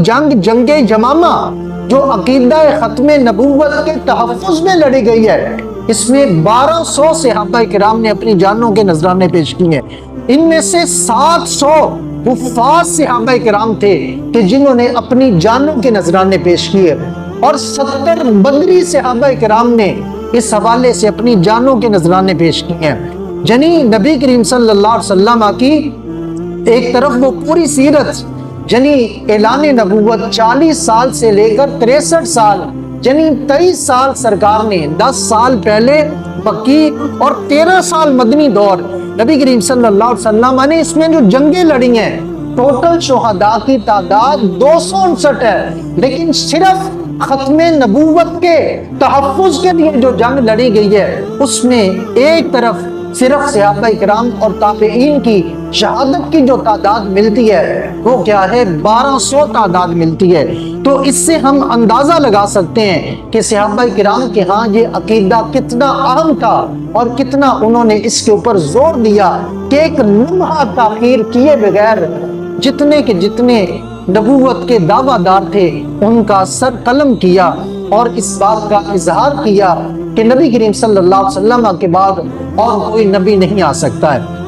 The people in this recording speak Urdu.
جنگ یمامہ جو عقیدہ ختم نبوت کے تحفظ میں لڑی گئی ہے، اس میں 1200 صحابہ کرام نے اپنی جانوں کے نذرانے پیش کیے ہیں۔ ان میں سے 700 حفاظ صحابہ کرام تھے کہ جنہوں نے اپنی جانوں کے نذرانے پیش کیے، اور 70 بدری صحابہ کرام نے اس حوالے سے اپنی جانوں کے نذرانے پیش کیے ہیں۔ یعنی نبی کریم صلی اللہ علیہ وسلم کی ایک طرف وہ پوری سیرت، یعنی اعلان نبوت 40 سال سے لے کر 63 سال، یعنی 23 سال سرکار نے، 10 سال پہلے مکی اور 13 سال مدنی دور، نبی کریم صلی اللہ علیہ وسلم نے اس میں جو جنگیں لڑی ہیں، ٹوٹل شہداء کی تعداد 259 ہے، لیکن صرف ختم نبوت کے تحفظ کے لیے جو جنگ لڑی گئی ہے، اس میں ایک طرف صرف صحابہ کرام اور تابعین کی شہادت کی جو تعداد ملتی ہے وہ کیا ہے؟ 1200 تعداد ملتی ہے۔ تو اس سے ہم اندازہ لگا سکتے ہیں کہ صحابہ کرام کے ہاں یہ عقیدہ کتنا اہم تھا اور کتنا انہوں نے اس کے اوپر زور دیا کہ ایک لمحہ تاخیر کیے بغیر جتنے کے جتنے نبوت کے دعویٰ دار تھے ان کا سر قلم کیا، اور اس بات کا اظہار کیا کہ نبی کریم صلی اللہ علیہ وسلم کے بعد اور کوئی نبی نہیں آ سکتا ہے۔